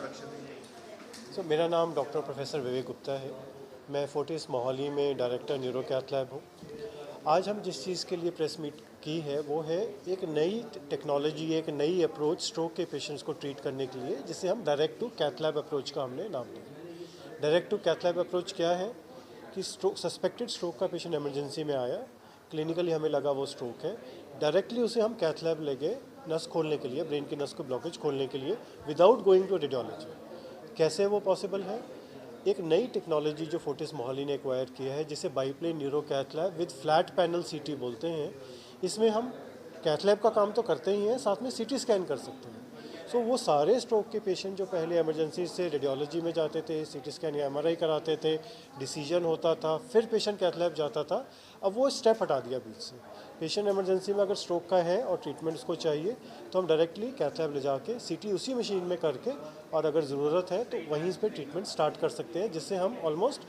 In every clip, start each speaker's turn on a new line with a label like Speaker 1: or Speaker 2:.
Speaker 1: Introduction दीजिए।
Speaker 2: मेरा नाम डॉक्टर प्रोफेसर विवेक गुप्ता है। मैं फोर्टिस मोहाली में डायरेक्टर न्यूरो कैथ लैब हूँ। आज हम जिस चीज़ के लिए प्रेस मीट की है वो है एक नई टेक्नोलॉजी, एक नई अप्रोच स्ट्रोक के पेशेंट्स को ट्रीट करने के लिए, जिसे हम direct to cath lab approach का हमने नाम दिया। Direct to cath lab approach क्या है कि सस्पेक्टेड स्ट्रोक का पेशेंट इमरजेंसी में आया, क्लिनिकली हमें लगा वो स्ट्रोक है, डायरेक्टली उसे हम कैथ लैब ले गए नस खोलने के लिए, ब्रेन की नस को ब्लॉकेज खोलने के लिए, विदाउट गोइंग टू रेडियोलॉजी। कैसे वो पॉसिबल है? एक नई टेक्नोलॉजी जो फोर्टिस मोहाली ने एक्वायर किया है, जिसे biplane neuro cath lab with flat panel CT बोलते हैं। इसमें हम कैथ लैब का काम तो करते ही हैं, साथ में सीटी स्कैन कर सकते हैं। वो सारे स्ट्रोक के पेशेंट जो पहले इमरजेंसी से रेडियोलॉजी में जाते थे, सीटी स्कैन या एमआरआई कराते थे, डिसीजन होता था, फिर पेशेंट कैथ लैब जाता था, अब वो स्टेप हटा दिया बीच से। पेशेंट इमरजेंसी में अगर स्ट्रोक का है और ट्रीटमेंट उसको चाहिए तो हम डायरेक्टली कैथ लैब ले जाके सीटी उसी मशीन में करके, और अगर ज़रूरत है तो वहीं पे ट्रीटमेंट स्टार्ट कर सकते हैं, जिससे हम ऑलमोस्ट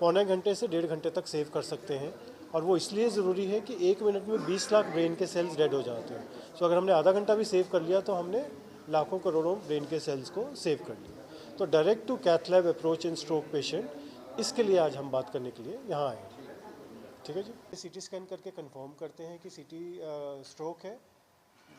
Speaker 2: पौने घंटे से 1.5 घंटे तक सेव कर सकते हैं। और वो इसलिए ज़रूरी है कि 1 मिनट में 20 लाख ब्रेन के सेल्स डेड हो जाते हैं। अगर हमने आधा घंटा भी सेव कर लिया तो हमने लाखों करोड़ों ब्रेन के सेल्स को सेव कर लिया। तो direct to cath lab approach in stroke patient, इसके लिए आज हम बात करने के लिए यहाँ आए हैं। ठीक है जी। सीटी स्कैन करके कंफर्म करते हैं कि सीटी स्ट्रोक है,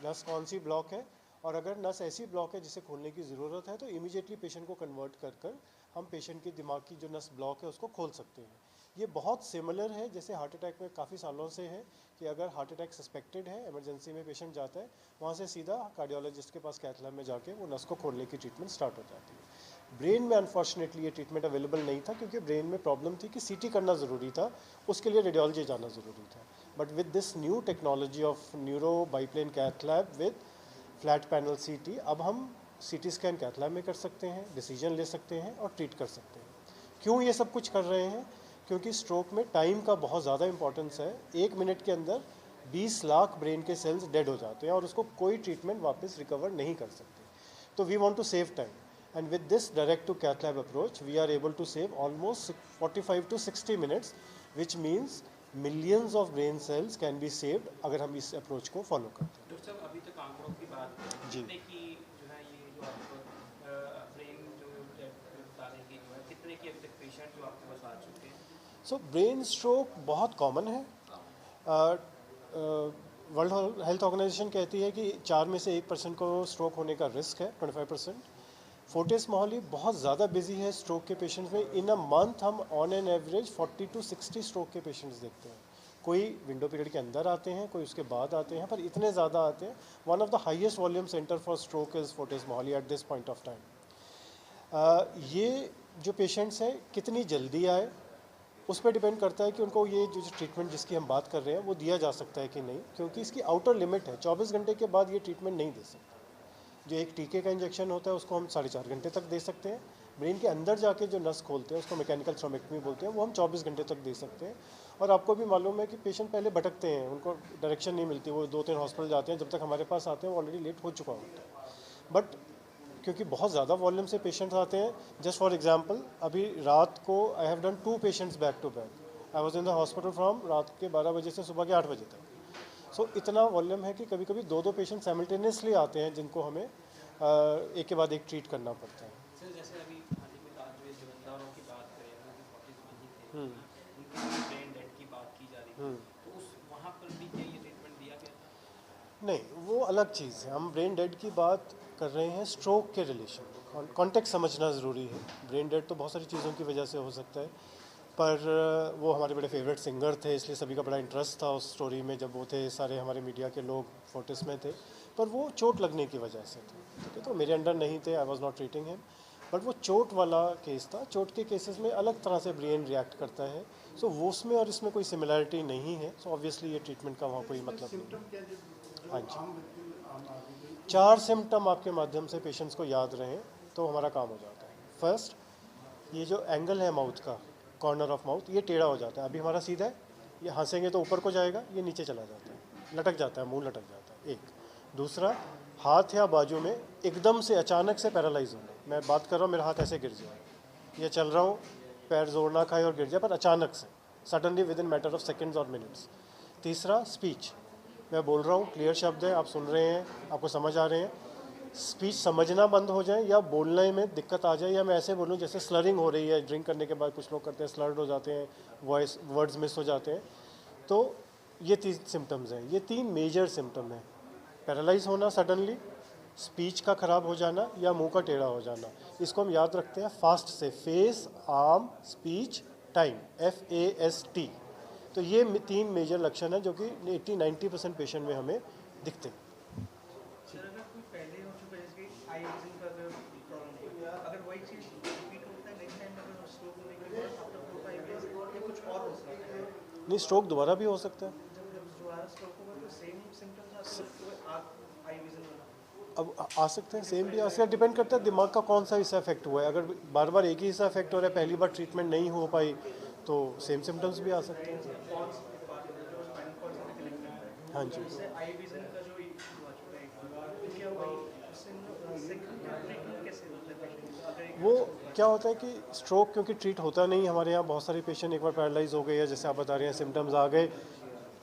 Speaker 2: नस कौन सी ब्लॉक है, और अगर नस ऐसी ब्लॉक है जिसे खोलने की ज़रूरत है तो इमीडिएटली पेशेंट को कन्वर्ट कर हम पेशेंट की दिमाग की जो नस ब्लॉक है उसको खोल सकते हैं। ये बहुत सिमिलर है जैसे हार्ट अटैक में काफ़ी सालों से है कि अगर हार्ट अटैक सस्पेक्टेड है, इमरजेंसी में पेशेंट जाता है, वहाँ से सीधा कार्डियोलॉजिस्ट के पास कैथ लैब में जाके वो नस को खोलने की ट्रीटमेंट स्टार्ट हो जाती है। ब्रेन में अनफॉर्चुनेटली ये ट्रीटमेंट अवेलेबल नहीं था, क्योंकि ब्रेन में प्रॉब्लम थी कि सीटी करना ज़रूरी था, उसके लिए रेडियोलॉजी जाना ज़रूरी था। But with this new technology of neuro biplane cath lab with flat panel CT, अब हम सीटी स्कैन कैथ लैब में कर सकते हैं, डिसीजन ले सकते हैं और ट्रीट कर सकते हैं। क्यों ये सब कुछ कर रहे हैं? क्योंकि स्ट्रोक में टाइम का बहुत ज़्यादा इंपॉर्टेंस है। 1 मिनट के अंदर 20 लाख ब्रेन के सेल्स डेड हो जाते हैं और उसको कोई ट्रीटमेंट वापस रिकवर नहीं कर सकते। तो we want to save time, and with this direct to cath lab approach we are able to save almost 45 to 60 minutes, which means millions of brain cells can be saved अगर हम इस approach को follow करते हैं।
Speaker 1: Doctor साहब, अभी तक आंकड़ों की बात करें
Speaker 2: जी।
Speaker 1: कितने की जो है ये जो आपको ब्रेन जो बता रहे कि जो है कितने की अभी तक पेशेंट जो आपके पास आ चुके हैं?
Speaker 2: ब्रेन स्ट्रोक बहुत कॉमन है। वर्ल्ड हेल्थ ऑर्गेनाइजेशन कहती है कि 4 में से 1% को स्ट्रोक होने का रिस्क है, 25%। फोर्टिस मोहाली बहुत ज़्यादा बिजी है स्ट्रोक के पेशेंट्स में। इन अ मंथ हम on an average 40 to 60 stroke के पेशेंट्स देखते हैं। कोई विंडो पीरियड के अंदर आते हैं, कोई उसके बाद आते हैं, पर इतने ज़्यादा आते हैं। One of the highest volume centre for stroke is Fortis Mohali at this point of time. ये जो पेशेंट्स हैं कितनी जल्दी आए उस पर डिपेंड करता है कि उनको ये जो ट्रीटमेंट जिसकी हम बात कर रहे हैं वो दिया जा सकता है कि नहीं, क्योंकि इसकी आउटर लिमिट है। 24 घंटे के बाद ये ट्रीटमेंट नहीं दे सकते। जो एक टीके का इंजेक्शन होता है उसको हम 4.5 घंटे तक दे सकते हैं। ब्रेन के अंदर जाके जो नस खोलते हैं उसको मैकेनिकल थ्रोम्बेक्टमी बोलते हैं, वो हम 24 घंटे तक दे सकते हैं। और आपको भी मालूम है कि पेशेंट पहले भटकते हैं, उनको डायरेक्शन नहीं मिलती, वो 2-3 हॉस्पिटल जाते हैं, जब तक हमारे पास आते हैं वो ऑलरेडी लेट हो चुका होता है। बट क्योंकि बहुत ज़्यादा वॉल्यूम से पेशेंट्स आते हैं, जस्ट फॉर एग्जांपल अभी रात को I have done 2 patients back to back. I was in the hospital from रात के 12 बजे से सुबह के 8 बजे तक। इतना वॉल्यूम है कि कभी कभी 2-2 पेशेंट साइमल्टेनियसली आते हैं, जिनको हमें एक के बाद एक ट्रीट करना पड़ता है।
Speaker 1: सर, जैसे अभी हाल ही में जो जुगंदारों की बात करें, जो कि फोर्टिस में ही थे, उनकी ब्रेन डेड की बात की जा रही थी, तो उस वहाँ पर भी क्या ये ट्रीटमेंट दिया गया था?
Speaker 2: नहीं, वो अलग चीज़ है। हम ब्रेन डेड की बात कर रहे हैं स्ट्रोक के रिलेशन। कॉन्टेक्स्ट समझना ज़रूरी है। ब्रेन डेड तो बहुत सारी चीज़ों की वजह से हो सकता है, पर वो हमारे बड़े फेवरेट सिंगर थे, इसलिए सभी का बड़ा इंटरेस्ट था उस स्टोरी में जब वो थे। सारे हमारे मीडिया के लोग फोर्टिस में थे, पर वो चोट लगने की वजह से थे। ठीक है, तो मेरे अंडर नहीं थे, I was not treating him. But वो चोट वाला केस था। चोट के केसेस में अलग तरह से ब्रेन रिएक्ट करता है। वो उसमें और इसमें कोई सिमिलैरिटी नहीं है। ऑब्वियसली ये ट्रीटमेंट का वहाँ कोई मतलब नहीं है। हाँ जी, 4 सिम्टम आपके माध्यम से पेशेंट्स को याद रहें तो हमारा काम हो जाता है। फर्स्ट, ये जो एंगल है माउथ का, कॉर्नर ऑफ माउथ, ये टेढ़ा हो जाता है। अभी हमारा सीधा है, ये हंसेंगे तो ऊपर को जाएगा, ये नीचे चला जाता है, लटक जाता है, मुंह लटक जाता है। एक। दूसरा, हाथ या बाजू में एकदम से अचानक से पैरालाइज होना। मैं बात कर रहा हूँ, मेरा हाथ ऐसे गिर जाए, या चल रहा हूँ, पैर जोर ना खाए और गिर जाए, पर अचानक से, suddenly with in matter of seconds और मिनट्स। तीसरा, स्पीच, मैं बोल रहा हूँ, क्लियर शब्द है, आप सुन रहे हैं, आपको समझ आ रहे हैं, स्पीच समझना बंद हो जाए या बोलने में दिक्कत आ जाए, या मैं ऐसे बोलूँ जैसे स्लरिंग हो रही है, ड्रिंक करने के बाद कुछ लोग करते हैं, स्लर्ड हो जाते हैं, वॉइस वर्ड्स मिस हो जाते हैं, तो ये 3 सिम्टम्स हैं। ये 3 मेजर सिम्टम हैं, पैरालाइज होना सडनली, स्पीच का ख़राब हो जाना या मुंह का टेढ़ा हो जाना। इसको हम याद रखते हैं फास्ट से, face, arm, speech, time, FAST। तो ये 3 मेजर लक्षण हैं जो कि 80-90% पेशेंट में हमें दिखते हैं।
Speaker 3: सर अगर कोई पहले हो चुका है, जैसे आई विजन का अगर प्रॉब्लम है, अगर वही चीज़ रिपीट होता है नेक्स्ट टाइम अगर स्ट्रोक होने के बाद आफ्टर 4-5 इयर्स या कुछ और हो सकता है?
Speaker 2: नहीं, स्ट्रोक दोबारा भी हो सकता है।
Speaker 3: जब दोबारा स्ट्रोक होगा तो सेम सिम्टम्स आ सकते हैं, आप आई विजन वाला?
Speaker 2: अब आ सकते हैं, सेम भी आ सकता है, डिपेंड करता है दिमाग का कौन सा हिस्सा इफेक्ट हुआ है। अगर बार बार एक ही हिस्सा इफेक्ट हो रहा है, पहली बार ट्रीटमेंट नहीं हो पाई, तो सेम सिम्टम्स भी आ सकते हैं।
Speaker 3: फॉल्स बात है जो स्पाइनल कॉर्ड से कनेक्टेड है,
Speaker 2: हाँ जी।
Speaker 3: उससे आई विजन का जो इशू आ चुका है, तो क्या वही उससे सेकंड ट्रीटमेंट कैसे होता है पेशेंट का? अगर एक
Speaker 2: वो क्या होता है कि स्ट्रोक क्योंकि ट्रीट होता नहीं, हमारे यहाँ बहुत सारे पेशेंट एक बार पैरालाइज हो गए या जैसे आप बता रहे हैं सिम्टम्स आ गए,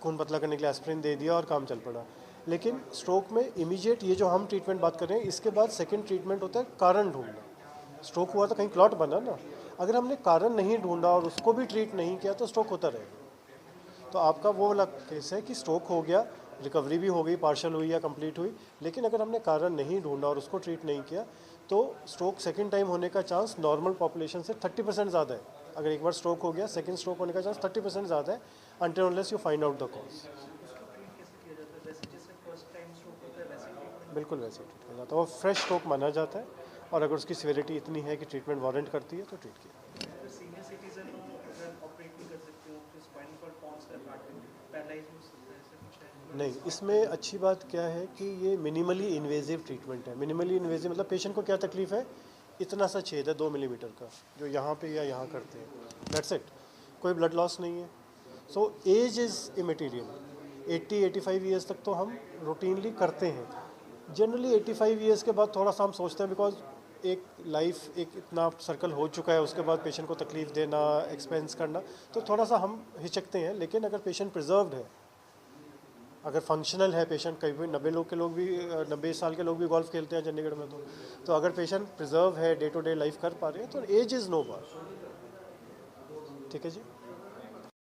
Speaker 2: खून पतला करने के लिए एस्प्रिन दे दिया और काम चल पड़ा। लेकिन स्ट्रोक में इमीडिएट ये जो हम ट्रीटमेंट बात कर रहे हैं, इसके बाद सेकंड ट्रीटमेंट होता है कारण ढूंढना। स्ट्रोक हुआ तो कहीं क्लॉट बना ना, अगर हमने कारण नहीं ढूंढा और उसको भी ट्रीट नहीं किया तो स्ट्रोक होता रहेगा। तो आपका वो वाला केस है कि स्ट्रोक हो गया, रिकवरी भी हो गई, पार्शल हुई या कंप्लीट हुई, लेकिन अगर हमने कारण नहीं ढूंढा और उसको ट्रीट नहीं किया तो स्ट्रोक सेकंड टाइम होने का चांस नॉर्मल पॉपुलेशन से 30% ज़्यादा है। अगर एक बार स्ट्रोक हो गया, सेकंड स्ट्रोक होने का चांस 30% ज़्यादा है, until unless you find out the cause.
Speaker 3: उसको ट्रीट कैसे किया जाता है? वैसे जैसे फर्स्ट टाइम स्ट्रोक होता है वैसे ट्रीटमेंट?
Speaker 2: बिल्कुल वैसे ही ट्रीट किया जाता है, वो फ्रेश स्ट्रोक माना जाता है, और अगर उसकी सिविरिटी इतनी है कि ट्रीटमेंट वारंट करती है तो ट्रीट किया।
Speaker 3: अगर सीनियर सिटीजन हो, अगर ऑपरेट नहीं कर सकते हो तो स्पाइनल कॉर्ड फॉल्स का पार्ट पैरालाइज हो सकता है, ऐसा कुछ है?
Speaker 2: नहीं, इसमें अच्छी बात क्या है कि ये मिनिमली इन्वेजिव ट्रीटमेंट है। मिनिमली इन्वेजिव मतलब पेशेंट को क्या तकलीफ है, इतना सा छेद है 2 मिलीमीटर का जो यहाँ पे या यहाँ करते हैं, दैट्स इट, कोई ब्लड लॉस नहीं है। So age is immaterial. 80-85 years तक तो हम रूटीनली करते हैं। जनरली 85 ईयर्स के बाद थोड़ा सा हम सोचते हैं, बिकॉज एक लाइफ एक इतना सर्कल हो चुका है, उसके बाद पेशेंट को तकलीफ देना, एक्सपेंस करना, तो थोड़ा सा हम हिचकते हैं। लेकिन अगर पेशेंट प्रिजर्व्ड है, अगर फंक्शनल है पेशेंट, कहीं भी 90 साल के लोग भी गोल्फ खेलते हैं चंडीगढ़ में, तो अगर पेशेंट प्रिजर्व है, डे टू डे लाइफ कर पा रहे हैं, तो एज इज़ नो बार। ठीक है जी।